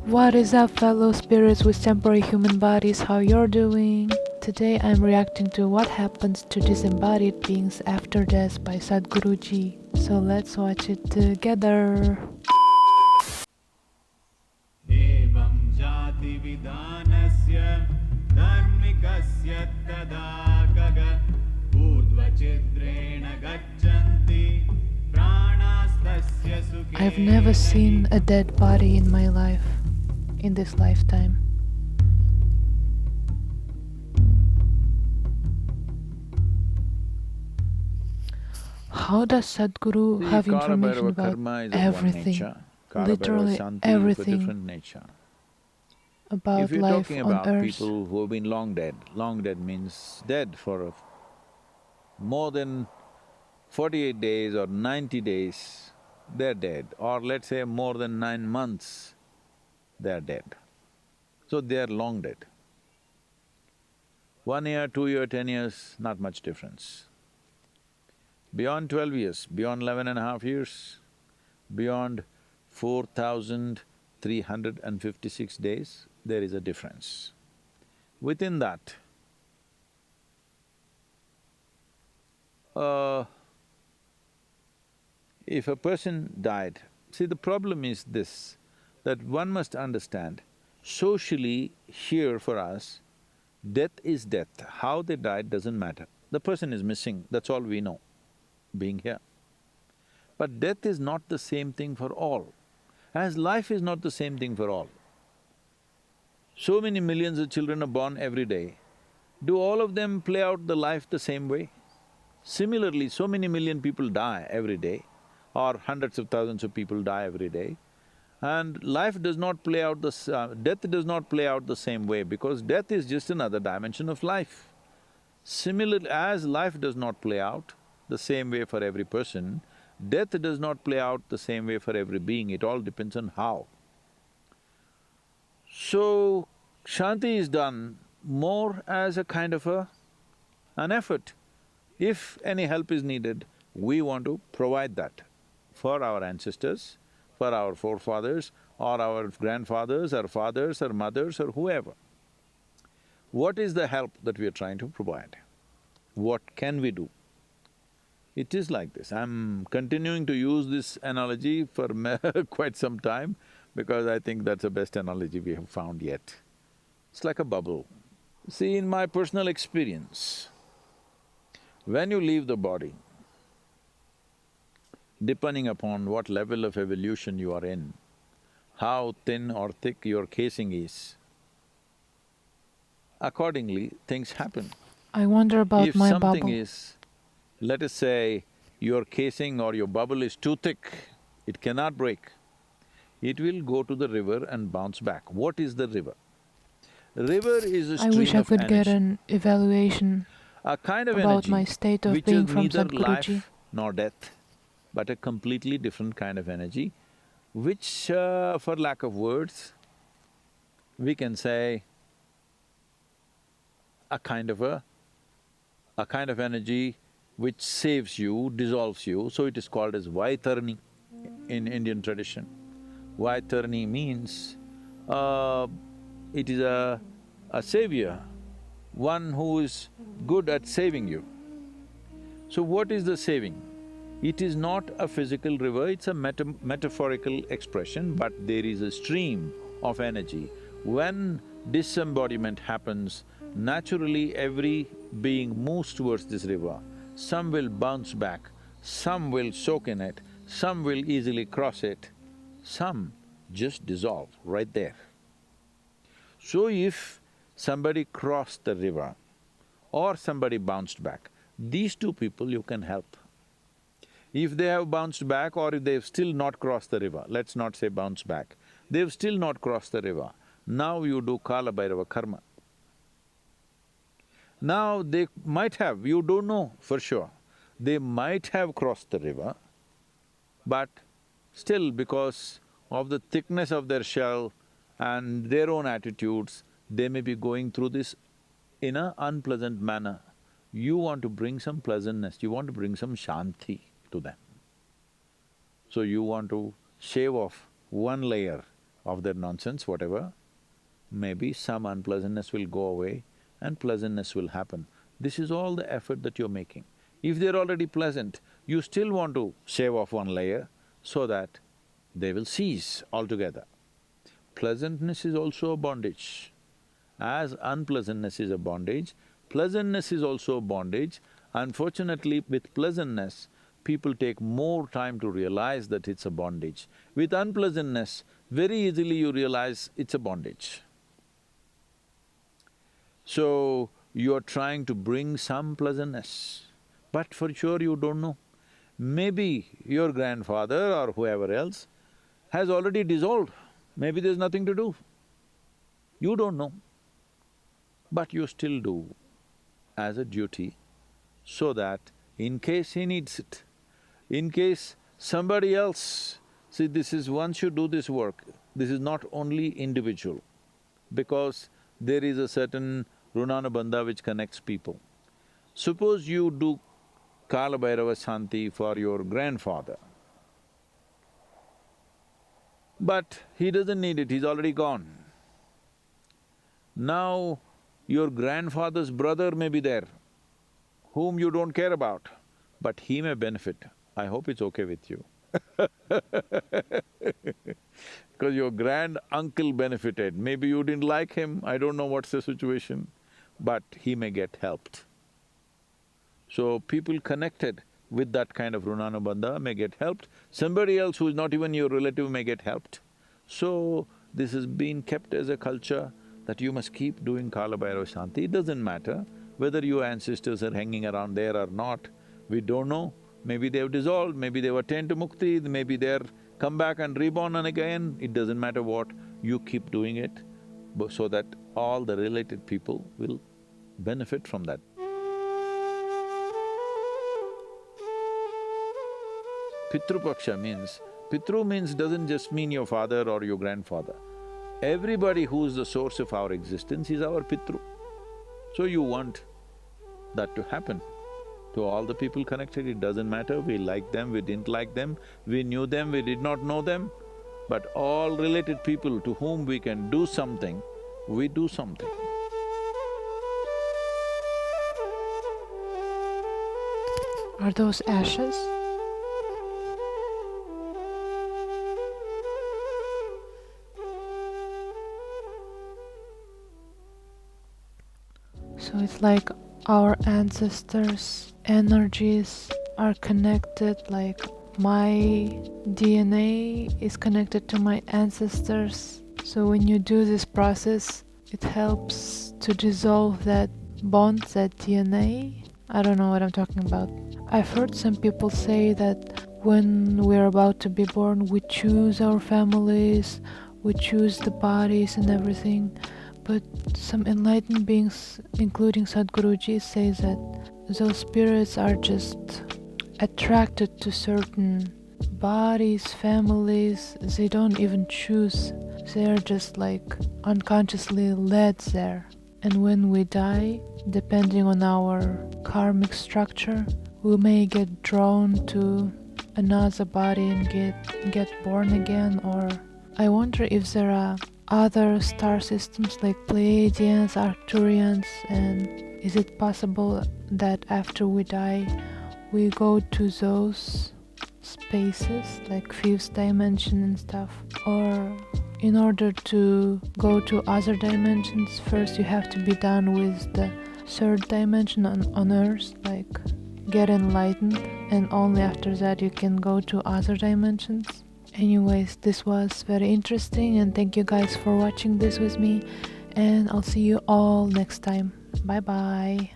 What is up, fellow spirits with temporary human bodies? How you're doing? Today I'm reacting to What Happens to Disembodied Beings After Death by Sadhguruji. So let's watch it together. एवं जातिविधानस्य धार्मिकस्य तदा गग ऊर्ध्वचिद्रेण गच्छन्ति प्राणास्तस्य सुखे I've never seen a dead body in my life, in this lifetime. How does Sadhguru have information about everything? Literally everything about if you're life talking on about earth. people who have been long dead means dead for more than 48 days or 90 days, they're dead. Or let's say more than 9 months, they're dead. So they're long dead. 1 year, 2 year, 10 years, not much difference. Beyond 12 years, beyond 11.5 years, beyond 4,356 days, there is a difference. Within that, if a person died, see the problem is this, that one must understand, socially here for us, death is death. How they died doesn't matter. The person is missing, that's all we know, being here. But death is not the same thing for all, as life is not the same thing for all. So many millions of children are born every day. Do all of them play out the life the same way? Similarly, so many million people die every day, or hundreds of thousands of people die every day, and life does not play out death does not play out the same way, because death is just another dimension of life. Similarly, as life does not play out the same way for every person, death does not play out the same way for every being, it all depends on how. So, Shanti is done more as a kind of an effort. If any help is needed, we want to provide that for our ancestors, for our forefathers, or our grandfathers, or fathers, or mothers, or whoever. What is the help that we are trying to provide? What can we do? It is like this. I'm continuing to use this analogy for quite some time because I think that's the best analogy we have found yet. It's like a bubble. See, in my personal experience, when you leave the body, depending upon what level of evolution you are in, how thin or thick your casing is, accordingly things happen. I wonder about If my something bubble. is, let us say, your casing or your bubble is too thick, it cannot break, it will go to the river and bounce back. What is the river? River is a I wish stream I of could get energy, an evaluation a kind of about my energy state of which is being from neither Sadhguruji. life nor death, but a completely different kind of energy, which, for lack of words, we can say a kind of energy which saves you, dissolves you, so it is called as Vaitarni in Indian tradition. Vaitarni means, it is a savior, one who is good at saving you. So what is the saving? It is not a physical river, it's a metaphorical expression, but there is a stream of energy. When disembodiment happens, naturally every being moves towards this river. Some will bounce back, some will soak in it, some will easily cross it, some just dissolve right there. So if somebody crossed the river or somebody bounced back, these two people you can help. If they have bounced back or if they've still not crossed the river, let's not say bounce back, they've still not crossed the river, now you do Kala Bhairava karma. Now they might have, you don't know for sure, they might have crossed the river, but still because of the thickness of their shell and their own attitudes, they may be going through this in an unpleasant manner. You want to bring some pleasantness, you want to bring some shanti to them. So you want to shave off one layer of their nonsense, whatever, maybe some unpleasantness will go away and pleasantness will happen. This is all the effort that you're making. If they're already pleasant, you still want to shave off one layer so that they will cease altogether. Pleasantness is also a bondage. As unpleasantness is a bondage, pleasantness is also a bondage. Unfortunately, with pleasantness, people take more time to realize that it's a bondage. With unpleasantness, very easily you realize it's a bondage. So, you're trying to bring some pleasantness, but for sure you don't know. Maybe your grandfather or whoever else has already dissolved, maybe there's nothing to do. You don't know, but you still do as a duty so that in case he needs it, in case somebody else… See, this is… once you do this work, this is not only individual, because there is a certain Runanabandha which connects people. Suppose you do Kala Bhairava Shanti for your grandfather, but he doesn't need it, he's already gone. Now, your grandfather's brother may be there, whom you don't care about, but he may benefit. I hope it's okay with you. Because your grand-uncle benefited, maybe you didn't like him, I don't know what's the situation, but he may get helped. So people connected with that kind of Runanabandha may get helped, somebody else who is not even your relative may get helped. So this has been kept as a culture that you must keep doing Kala Bhairava Shanti. It doesn't matter whether your ancestors are hanging around there or not, we don't know. Maybe they've dissolved, maybe they've attained to mukti, maybe they're come back and reborn and again, it doesn't matter what, you keep doing it so that all the related people will benefit from that. Pitru Paksha means… Pitru means doesn't just mean your father or your grandfather. Everybody who is the source of our existence is our Pitru. So you want that to happen to all the people connected. It doesn't matter, we like them, we didn't like them, we knew them, we did not know them, but all related people to whom we can do something, we do something. Are those ashes? So it's like our ancestors' energies are connected, like my DNA is connected to my ancestors. So when you do this process, it helps to dissolve that bond, that DNA. I don't know what I'm talking about. I've heard some people say that when we're about to be born, we choose our families, we choose the bodies and everything. But some enlightened beings, including Sadhguruji, say that those spirits are just attracted to certain bodies, families, they don't even choose. They're just like unconsciously led there. And when we die, depending on our karmic structure, we may get drawn to another body and get born again. Or I wonder if there are other star systems like Pleiadians, Arcturians, and is it possible that after we die we go to those spaces like fifth dimension and stuff? Or in order to go to other dimensions, first you have to be done with the third dimension on Earth, like get enlightened, and only after that you can go to other dimensions? Anyways, this was very interesting, and thank you guys for watching this with me, and I'll see you all next time. Bye bye.